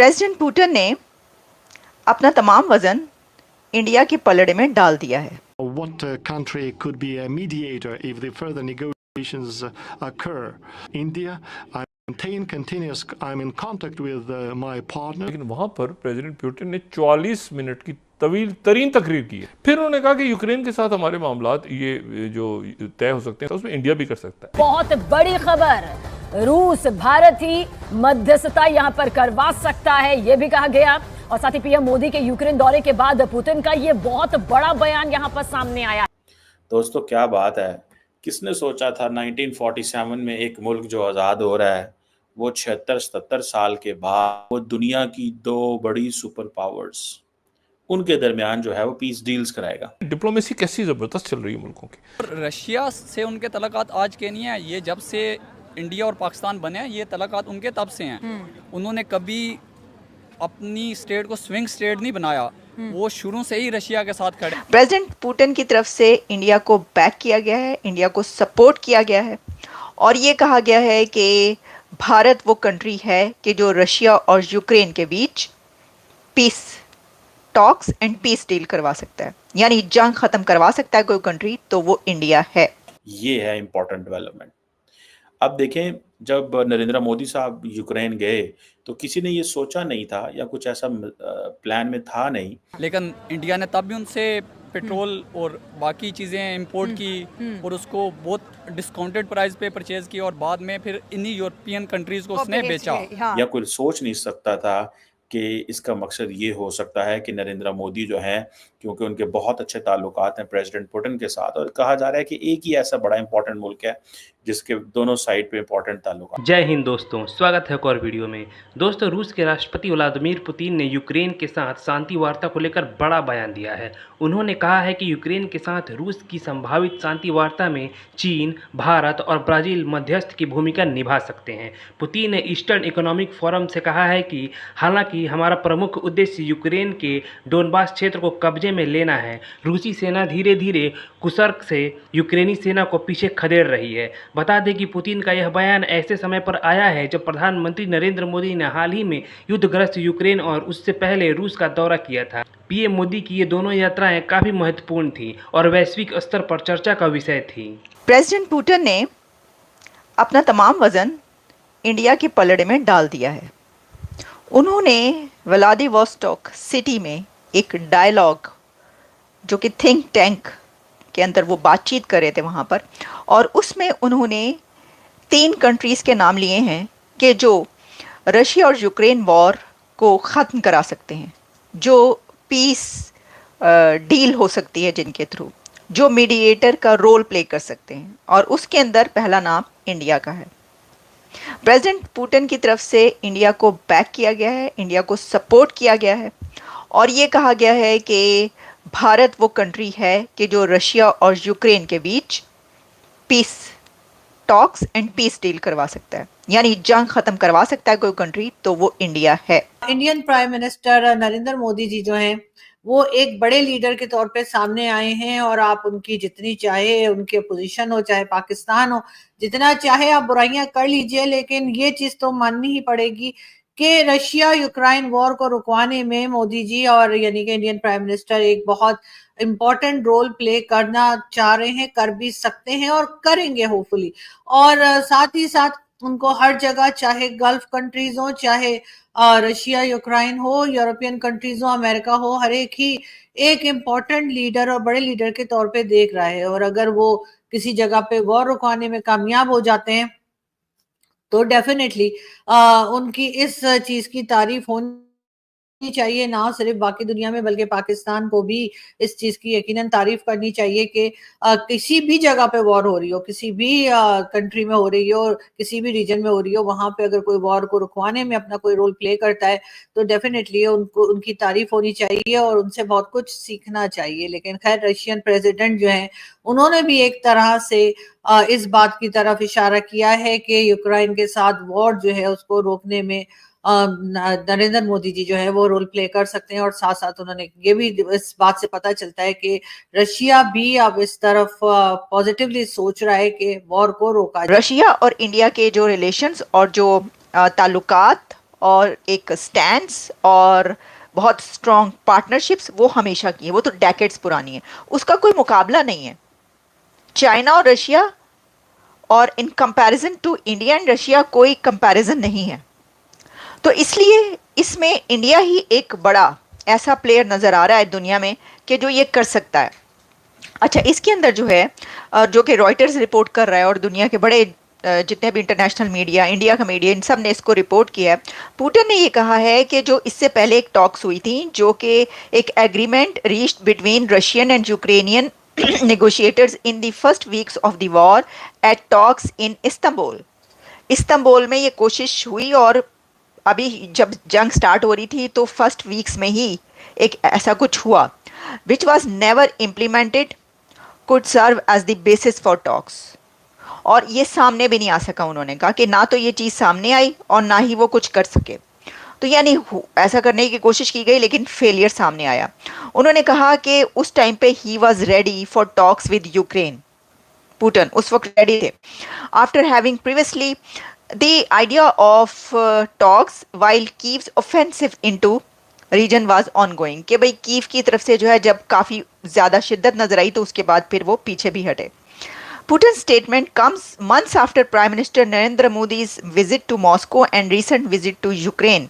President Putin ने अपना तमाम वजन इंडिया के पलड़े में डाल दिया है। What country could be a mediator if the further negotiations occur? India. I'm in contact with my partner. लेकिन वहां पर प्रेसिडेंट पुतिन ने 44 मिनट की तवील तरीन तकरीर की है। फिर उन्होंने कहा कि यूक्रेन के साथ हमारे मामलात ये जो तय हो सकते हैं उसमें इंडिया भी कर सकता है। बहुत बड़ी खबर, रूस भारत ही मध्यस्थता यहां पर करवा सकता है, यह भी कहा गया। और साथ ही पीएम मोदी के यूक्रेन दौरे के बाद पुतिन का ये बहुत बड़ा बयान यहां पर सामने आया। दोस्तों क्या बात है, किसने सोचा था 1947 में एक मुल्क जो आज़ाद हो रहा है वो 76-77 साल के बाद वो दुनिया की दो बड़ी सुपर पावर्स उनके दरमियान जो है वो पीस डील्स कराएगा। डिप्लोमेसी कैसी जबरदस्त चल रही है मुल्कों की। रशिया से उनके तलकात आज के नहीं है, ये जब से इंडिया और पाकिस्तान बने हैं ये तलकात उनके तब से हैं। उन्होंने कभी अपनी स्टेट को स्विंग स्टेट नहीं बनाया, वो शुरू से ही रशिया के साथ खड़े। प्रेसिडेंट पुतिन की तरफ से इंडिया को बैक किया गया है, इंडिया को सपोर्ट किया गया है और ये कहा गया है कि भारत वो कंट्री है कि जो रशिया और यूक्रेन के बीच peace talks and peace deal करवा सकता है, यानी जंग खत्म करवा सकता है कोई कंट्री तो वो इंडिया है। ये है इंपॉर्टेंट डेवलपमेंट। अब देखें, जब नरेंद्र मोदी साहब यूक्रेन गए तो किसी ने ये सोचा नहीं था या कुछ ऐसा प्लान में था नहीं, लेकिन इंडिया ने तब भी उनसे पेट्रोल और बाकी चीज़ें इंपोर्ट की और उसको बहुत डिस्काउंटेड प्राइस पे परचेज की और बाद में फिर इन्हीं यूरोपियन कंट्रीज को उसने बेचा। या कोई सोच नहीं सकता था कि इसका मकसद ये हो सकता है कि नरेंद्र मोदी जो हैं, क्योंकि उनके बहुत अच्छे ताल्लुकात हैं प्रेसिडेंट पुतिन के साथ और कहा जा रहा है कि एक ही ऐसा बड़ा इंपॉर्टेंट मुल्क है जिसके दोनों साइड पे इंपॉर्टेंट ताल्लुकात। जय हिंद दोस्तों, स्वागत है एक और वीडियो में। दोस्तों, रूस के राष्ट्रपति व्लादिमीर पुतिन ने यूक्रेन के साथ शांति वार्ता को लेकर बड़ा बयान दिया है। उन्होंने कहा है कि यूक्रेन के साथ रूस की संभावित शांति वार्ता में चीन, भारत और ब्राज़ील मध्यस्थ की भूमिका निभा सकते हैं। पुतिन ने ईस्टर्न इकोनॉमिक फोरम से कहा है कि हालांकि हमारा प्रमुख उद्देश्य यूक्रेन के डोनबास क्षेत्र को कब्जे में लेना है, रूसी सेना धीरे धीरे कुसर्क से यूक्रेनी सेना को पीछे खदेड़ रही है। बता दें कि पुतिन का यह बयान ऐसे समय पर आया है जब प्रधानमंत्री नरेंद्र मोदी ने हाल ही में युद्धग्रस्त यूक्रेन और उससे पहले रूस का दौरा किया था। पीएम मोदी की ये दोनों यात्राएं काफी महत्वपूर्ण थी और वैश्विक स्तर पर चर्चा का विषय थी। प्रेसिडेंट पुतिन ने अपना तमाम वजन इंडिया के पलड़े में डाल दिया है। उन्होंने व्लादिवोस्टोक सिटी में एक डायलॉग जो कि थिंक टैंक के अंदर वो बातचीत कर रहे थे वहाँ पर, और उसमें उन्होंने 3 कंट्रीज़ के नाम लिए हैं कि जो रशिया और यूक्रेन वॉर को ख़त्म करा सकते हैं, जो पीस डील हो सकती है जिनके थ्रू, जो मीडिएटर का रोल प्ले कर सकते हैं, और उसके अंदर पहला नाम इंडिया का है। प्रेसिडेंट पुतिन की तरफ से इंडिया को बैक किया गया है, इंडिया को सपोर्ट किया गया है और ये कहा गया है कि भारत वो कंट्री है कि जो रशिया और यूक्रेन के बीच peace talks and peace deal करवा सकता है, यानी जंग खत्म करवा सकता है कोई कंट्री तो वो इंडिया है। Indian prime minister Narendra Modi ji जो हैं वो एक बड़े लीडर के तौर पे सामने आए हैं और आप उनकी जितनी चाहे उनकी अपोजिशन हो, चाहे पाकिस्तान हो, जितना चाहे आप बुराइयां कर लीजिए, लेकिन ये चीज तो माननी ही पड़ेगी कि रशिया यूक्रेन वॉर को रुकवाने में मोदी जी और यानी कि इंडियन प्राइम मिनिस्टर एक बहुत इंपॉर्टेंट रोल प्ले करना चाह रहे हैं, कर भी सकते हैं और करेंगे होपफुली। और साथ ही साथ उनको हर जगह, चाहे गल्फ कंट्रीज हो, चाहे रशिया यूक्रेन हो, यूरोपियन कंट्रीज हो, अमेरिका हो, हर एक ही एक इम्पोर्टेंट लीडर और बड़े लीडर के तौर पे देख रहा है। और अगर वो किसी जगह पे वॉर रुकवाने में कामयाब हो जाते हैं तो डेफिनेटली उनकी इस चीज की तारीफ होनी चाहिए, ना सिर्फ बाकी दुनिया में बल्कि पाकिस्तान को भी इस चीज की यकीनन तारीफ करनी चाहिए कि किसी भी जगह पे वॉर हो रही हो, किसी भी कंट्री में हो रही हो, किसी भी रीजन में हो रही हो, वहां पे अगर कोई वॉर को रुकवाने में अपना कोई रोल प्ले करता है तो डेफिनेटली उनको उनकी तारीफ होनी चाहिए और उनसे बहुत कुछ सीखना चाहिए। लेकिन खैर, रशियन प्रेसिडेंट जो है उन्होंने भी एक तरह से इस बात की तरफ इशारा किया है कि यूक्रेन के साथ वॉर जो है उसको रोकने में नरेंद्र मोदी जी जो है वो रोल प्ले कर सकते हैं। और साथ साथ उन्होंने ये भी, इस बात से पता चलता है कि रशिया भी अब इस तरफ पॉजिटिवली सोच रहा है कि वॉर को रोका जाए। रशिया और इंडिया के जो रिलेशंस और जो ताल्लुकात और एक स्टैंड्स और बहुत स्ट्रॉन्ग पार्टनरशिप्स वो हमेशा की है, वो तो डेकेड्स पुरानी है, उसका कोई मुकाबला नहीं है चाइना और रशिया। और in comparison to India and Russia कोई कंपैरिजन नहीं है। तो इसलिए इसमें इंडिया ही एक बड़ा ऐसा प्लेयर नज़र आ रहा है दुनिया में कि जो ये कर सकता है। अच्छा, इसके अंदर जो है जो कि रॉयटर्स रिपोर्ट कर रहा है और दुनिया के बड़े जितने भी इंटरनेशनल मीडिया, इंडिया का मीडिया, इन सब ने इसको रिपोर्ट किया है। पुतिन ने ये कहा है कि जो इससे पहले एक टॉक्स हुई थी जो कि एक agreement reached between Russian and Ukrainian negotiators in the first weeks of the war at talks in Istanbul. Istanbul में ये कोशिश हुई और अभी जब जंग स्टार्ट हो रही थी तो फर्स्ट वीक्स में ही एक ऐसा कुछ हुआ which was never implemented, could serve as the basis for talks. और ये सामने भी नहीं आ सका। उन्होंने कहा कि ना तो ये चीज़ सामने आई और ना ही वो कुछ कर सके। तो यानी ऐसा करने की कोशिश की गई लेकिन फेलियर सामने आया। उन्होंने कहा कि उस टाइम पे he was ready for talks with Ukraine. Putin उस वक्त रेडी थे after having previously the idea of talks while Kyiv's offensive into region was ongoing, कि भाई कीव की तरफ से जो है जब काफ़ी ज़्यादा शिद्दत नजर आई तो उसके बाद फिर वो पीछे भी हटे। Putin's statement comes months after Prime Minister Narendra Modi's visit to Moscow and recent visit to Ukraine.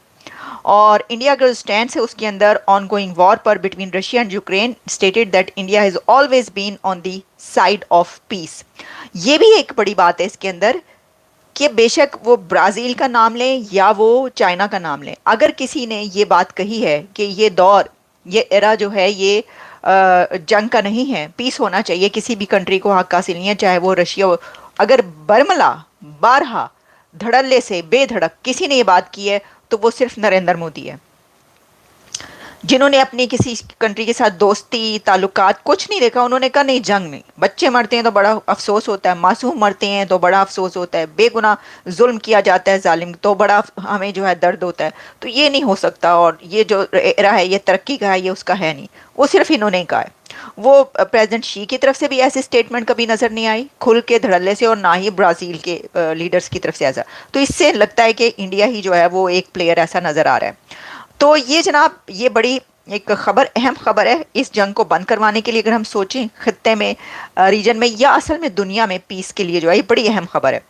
और इंडिया का जो स्टैंड है उसके अंदर ऑनगोइंग वॉर पर between Russia and Ukraine stated that India has always been on the side of peace. ये भी एक बड़ी बात है इसके अंदर कि बेशक वो ब्राज़ील का नाम लें या वो चाइना का नाम लें, अगर किसी ने ये बात कही है कि ये दौर, ये एरा जो है ये जंग का नहीं है, पीस होना चाहिए, किसी भी कंट्री को हक हासिल नहीं है, चाहे वो रशिया हो, अगर बरमला बारहा धड़ल्ले से बेधड़क किसी ने ये बात की है तो वो सिर्फ नरेंद्र मोदी है, जिन्होंने अपनी किसी कंट्री के साथ दोस्ती ताल्लुकात कुछ नहीं देखा। उन्होंने कहा नहीं, जंग नहीं, बच्चे मरते हैं तो बड़ा अफसोस होता है, मासूम मरते हैं तो बड़ा अफसोस होता है, बेगुनाह जुल्म किया जाता है जालिम तो बड़ा हमें जो है दर्द होता है, तो ये नहीं हो सकता और ये जो एरा है ये तरक्की का है, ये उसका है नहीं। वो सिर्फ इन्होंने कहा है। वो प्रेसिडेंट शी की तरफ से भी ऐसी स्टेटमेंट कभी नज़र नहीं आई खुल के धड़ल्ले से, और ना ही ब्राज़ील के लीडर्स की तरफ से ऐसा। तो इससे लगता है कि इंडिया ही जो है वो एक प्लेयर ऐसा नज़र आ रहा है। तो ये जनाब ये बड़ी एक खबर, अहम खबर है इस जंग को बंद करवाने के लिए, अगर हम सोचें खत्ते में, रीजन में या असल में दुनिया में पीस के लिए जो है ये बड़ी अहम खबर है।